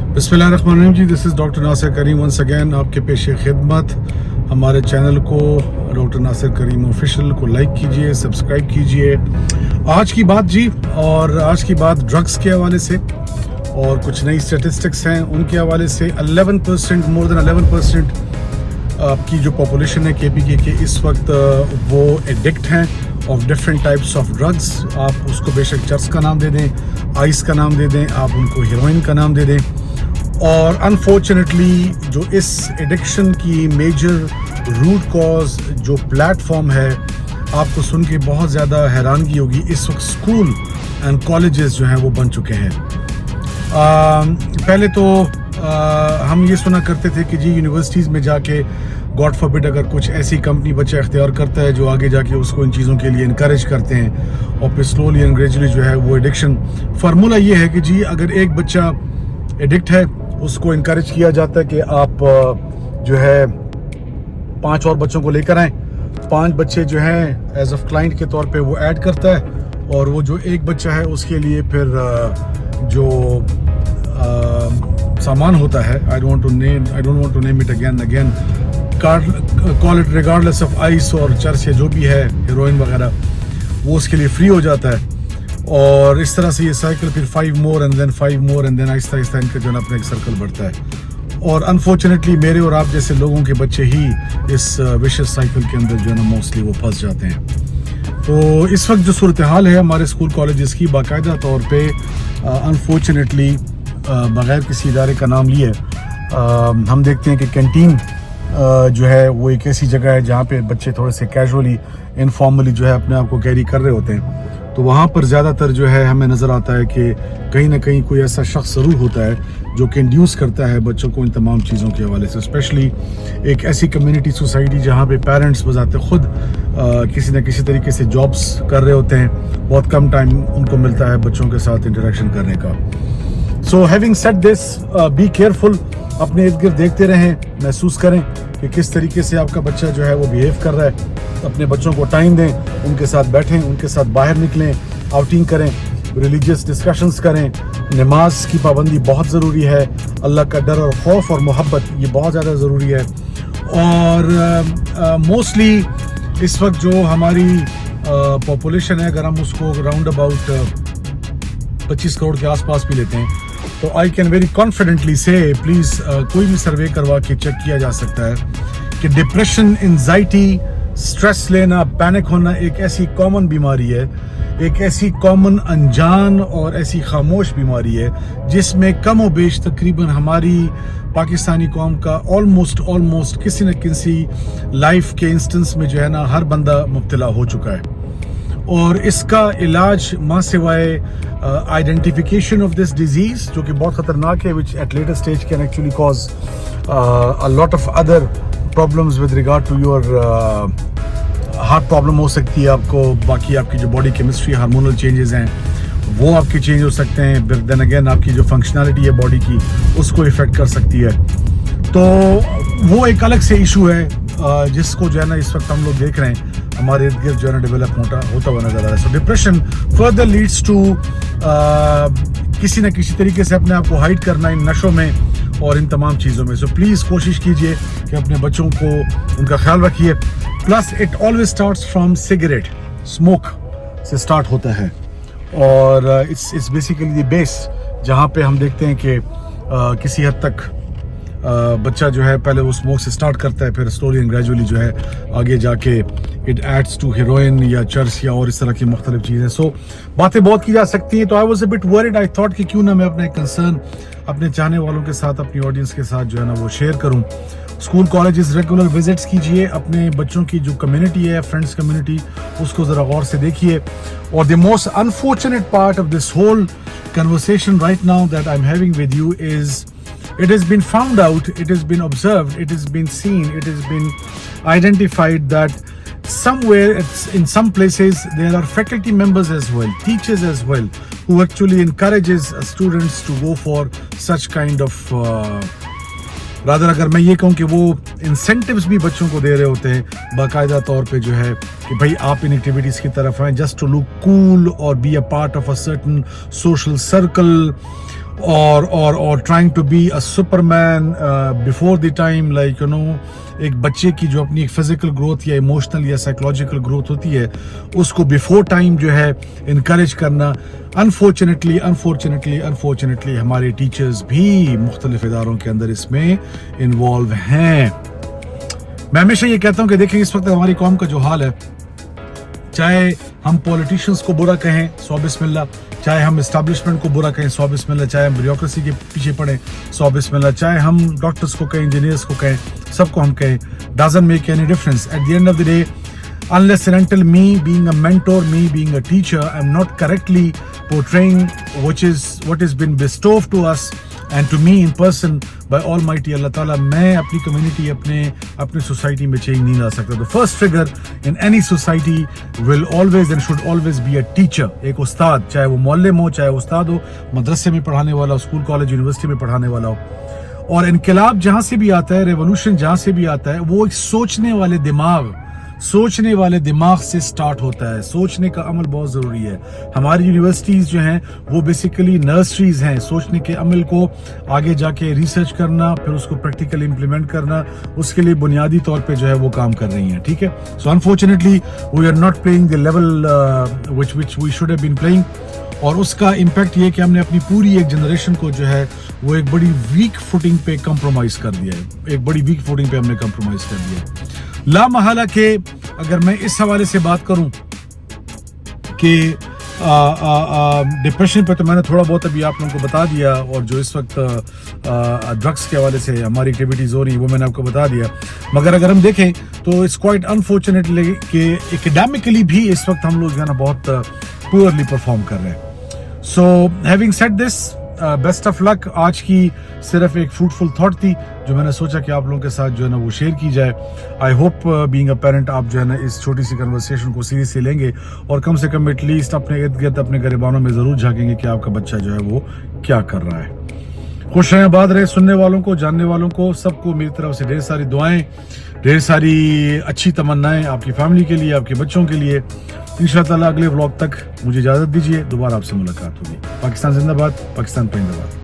बिस्मिल्लाहिर्रहमानिर्रहीम जी, this is doctor Nasir Karim once again आपके पेश खिदमत। हमारे चैनल को डॉक्टर नासिर करीम ऑफिशियल को लाइक कीजिए, सब्सक्राइब कीजिए। आज की बात जी, और आज की बात ड्रग्स के हवाले से और कुछ नई स्टेटिस्टिक्स हैं उनके हवाले से। 11% मोर देन 11% आपकी जो पॉपुलेशन है KPK के इस वक्त वो एडिक्ट हैं of different types of drugs. आप उसको बेशक चर्स का नाम दे दें, आइस का नाम दे दें, आप उनको हीरोइन का नाम दे दें। और अनफॉर्चुनेटली जो इस एडिक्शन की मेजर रूट कॉज जो प्लेटफॉर्म है, आपको सुन के बहुत ज़्यादा हैरानगी होगी, इस वक्त स्कूल एंड कॉलेजेस जो हैं वो बन चुके हैं। पहले तो हम ये सुना करते थे कि जी यूनिवर्सिटीज़ में जाके गॉड फॉरबिड अगर कुछ ऐसी कंपनी बच्चा इख्तियार करता है जो आगे जाके उसको इन चीज़ों के लिए इनकरेज करते हैं, और फिर स्लोली एंड ग्रेजुअली जो है वो एडिक्शन फार्मूला ये है कि जी अगर एक बच्चा एडिक्ट है उसको इनकरेज किया जाता है कि आप जो है 5 और बच्चों को लेकर आएँ। 5 बच्चे जो हैं एज ऑफ क्लाइंट के तौर पे वो ऐड करता है, और वो जो एक बच्चा है उसके लिए फिर जो सामान होता है, I don't want to name it again, call it regardless of ice और चर्च या जो भी है, हेरोइन वगैरह, वो उसके लिए फ्री हो जाता है। और इस तरह से ये साइकिल फिर 5 more and then 5 more and then Aahista Aahista इनका जो है अपना एक सर्कल बढ़ता है। और अनफॉर्चुनेटली मेरे और आप जैसे लोगों के बच्चे ही इस विशियस साइकिल के अंदर जो है ना मोस्टली वो फंस जाते हैं। तो इस वक्त जो सूरत हाल है हमारे स्कूल कॉलेजेस की, बाकायदा तौर पे अनफॉर्चुनेटली बग़ैर किसी इदारे का नाम लिए हम देखते हैं कि कैंटीन जो है वो एक ऐसी जगह है जहाँ पे बच्चे थोड़े से कैजुअली इनफॉर्मली जो है अपने आप को कैरी कर रहे होते हैं। तो वहाँ पर ज़्यादातर जो है हमें नज़र आता है कि कहीं ना कहीं कोई ऐसा शख्स ज़रूर होता है जो कि इंड्यूस करता है बच्चों को इन तमाम चीज़ों के हवाले से। स्पेशली एक ऐसी कम्युनिटी सोसाइटी जहाँ पे पेरेंट्स बजाते खुद किसी न किसी तरीके से जॉब्स कर रहे होते हैं, बहुत कम टाइम उनको मिलता है बच्चों के साथ इंटरेक्शन करने का। So having said this, be careful, अपने इर्द गिर्द देखते रहें, महसूस करें कि किस तरीके से आपका बच्चा जो है वो बिहेव कर रहा है। अपने बच्चों को टाइम दें, उनके साथ बैठें, उनके साथ बाहर निकलें, आउटिंग करें, रिलीजियस डिस्कशंस करें। नमाज की पाबंदी बहुत ज़रूरी है, अल्लाह का डर और खौफ और मोहब्बत ये बहुत ज़्यादा ज़रूरी है। और मोस्टली इस वक्त जो हमारी पॉपुलेशन है, अगर हम उसको राउंड अबाउट 25 करोड़ के आसपास भी लेते हैं, तो आई कैन वेरी कॉन्फिडेंटली से, प्लीज़ कोई भी सर्वे करवा के चेक किया जा सकता है कि डिप्रेशन, एंजाइटी, स्ट्रेस लेना, पैनिक होना एक ऐसी कॉमन बीमारी है, एक ऐसी कॉमन अनजान और ऐसी खामोश बीमारी है जिसमें कम व बेश तकरीबन हमारी पाकिस्तानी कौम का ऑलमोस्ट किसी न किसी लाइफ के इंस्टेंस में जो है ना हर बंदा मुब्तला हो चुका है। और इसका इलाज मां सिवाय आइडेंटिफिकेशन ऑफ दिस डिजीज़, जो कि बहुत ख़तरनाक है, which at later stage can actually cause a lot of other problems with regard to your heart problem हो सकती है आपको, बाकी आपकी जो बॉडी केमिस्ट्री, हार्मोनल चेंजेस हैं वो आपके चेंज हो सकते हैं, देन अगेन आपकी जो फंक्शनैलिटी है बॉडी की उसको इफ़ेक्ट कर सकती है। तो वो एक अलग से इशू है जिसको जो है ना इस वक्त हम लोग देख रहे हैं हमारे इर्द गिर्द जो है ना डेवलप होता हुआ नजर आ रहा है। So depression further leads to किसी न किसी तरीके से अपने आप को हाइड करना इन नशों में और इन तमाम चीज़ों में। सो प्लीज़ कोशिश कीजिए कि अपने बच्चों को उनका ख्याल रखिए। Plus it always starts from cigarette, smoke से स्टार्ट होता है, और इट्स बेसिकली द बेस जहाँ पे हम देखते हैं कि किसी हद तक बच्चा जो है पहले वो स्मोक से स्टार्ट करता है, फिर स्लोली एंड ग्रेजुअली जो है आगे जाके इट एड्स टू हेरोइन या चर्च या और इस तरह की मुख्तलिफ चीज़ें। सो बातें बहुत की जा सकती हैं। तो I was a bit worried, I thought कि क्यों ना मैं अपना एक कंसर्न अपने चाहने वालों के साथ, अपनी ऑडियंस के साथ जो है ना वो शेयर करूं। स्कूल कॉलेजेस रेगुलर विजिट्स कीजिए, अपने बच्चों की जो कम्युनिटी है, फ्रेंड्स कम्युनिटी, उसको ज़रा गौर से देखिए। और the most unfortunate part of this whole conversation right now that I am having with you is it has been found out, it has been observed, it has been seen, it has been identified that somewhere in some places there are faculty members as well, teachers as well, who actually encourages students to go for such kind of rather अगर मैं ये कहूँ कि वो incentives भी बच्चों को दे रहे होते हैं बाकायदा तौर पे जो है कि भाई आप इन एक्टिविटीज़ की तरफ आएँ just to look cool or be a part of a certain social circle اور trying to be a superman before the time, like you know ایک بچے کی جو اپنی فزیکل گروتھ یا ایموشنل یا سائیکولوجیکل گروتھ ہوتی ہے اس کو بیفور ٹائم جو ہے انکریج کرنا. انفارچونیٹلی ہمارے ٹیچرز بھی مختلف اداروں کے اندر اس میں انوالو ہیں. میں ہمیشہ یہ کہتا ہوں کہ دیکھیں اس وقت ہماری قوم کا جو حال ہے, چاہے ہم پولیٹیشینز کو برا کہیں 100 بسم اللہ, چاہے ہم اسٹیبلشمنٹ کو برا کہیں 100 بسم اللہ, چاہے ہم بیوروکریسی کے پیچھے پڑیں 100 بسم اللہ, چاہے ہم ڈاکٹرز کو کہیں, انجینئرز کو کہیں, سب کو ہم کہیں, doesn't make any difference. At the end of the day, unless and until me being a mentor, me being a teacher, I'm not correctly portraying what has been bestowed to us and to me in person by Almighty Allah Ta'ala, میں اپنی community اپنے society میں change نہیں لا سکتا. The first figure in any society will always and should always be a teacher. ایک استاد, چاہے وہ معلم ہو, چاہے وہ استاد ہو, مدرسے میں پڑھانے والا ہو, اسکول کالج یونیورسٹی میں پڑھانے والا ہو. اور انقلاب جہاں سے بھی آتا ہے, ریولوشن جہاں سے بھی آتا ہے, وہ ایک سوچنے والے دماغ سے سٹارٹ ہوتا ہے. سوچنے کا عمل بہت ضروری ہے. ہماری یونیورسٹیز جو ہیں وہ بیسیکلی نرسریز ہیں. سوچنے کے عمل کو آگے جا کے ریسرچ کرنا, پھر اس کو پریکٹیکلی امپلیمنٹ کرنا, اس کے لیے بنیادی طور پہ جو ہے وہ کام کر رہی ہیں. ٹھیک ہے. So unfortunately we are not playing the level which we should have been playing. اور اس کا امپیکٹ یہ کہ ہم نے اپنی پوری ایک جنریشن کو جو ہے وہ ایک بڑی ویک فوٹنگ پہ کمپرومائز کر دیا ہے. ہم نے کمپرومائز کر دیا ہے. لا محالہ کہ اگر میں اس حوالے سے بات کروں کہ ڈپریشن پہ تو میں نے تھوڑا بہت ابھی آپ لوگوں کو بتا دیا, اور جو اس وقت ڈرگس کے حوالے سے ہماری ایکٹیویٹیز ہو رہی ہیں وہ میں نے آپ کو بتا دیا. مگر اگر ہم دیکھیں تو اٹس کوائٹ انفارچونیٹلی کہ اکیڈیمکلی بھی اس وقت ہم لوگ جو ہے نا بہت پورلی پرفارم کر رہے ہیں. So having said this, best of luck. آج کی صرف ایک فروٹفل تھاٹ تھی جو میں نے سوچا کہ آپ لوگوں کے ساتھ جو ہے نا وہ شیئر کی جائے. I hope being a parent آپ جو ہے نا اس چھوٹی سی کنورسیشن کو سیریسلی لیں گے, اور کم سے کم ایٹ لیسٹ اپنے ارد گرد اپنے گریبانوں میں ضرور جھانکیں گے کہ آپ کا بچہ جو ہے وہ کیا کر رہا ہے. خوش رہیں, آباد رہے. سننے والوں کو, جاننے والوں کو, سب کو میری طرف سے ڈھیر ساری دعائیں, ڈھیر ساری اچھی تمنائیں آپ کی فیملی کے لیے, آپ کے بچوں کے لیے. انشاءاللہ اگلے ولاگ تک مجھے اجازت دیجیے, دوبارہ آپ سے ملاقات ہوگی. پاکستان زندہ باد, پاکستان پرندہ باد.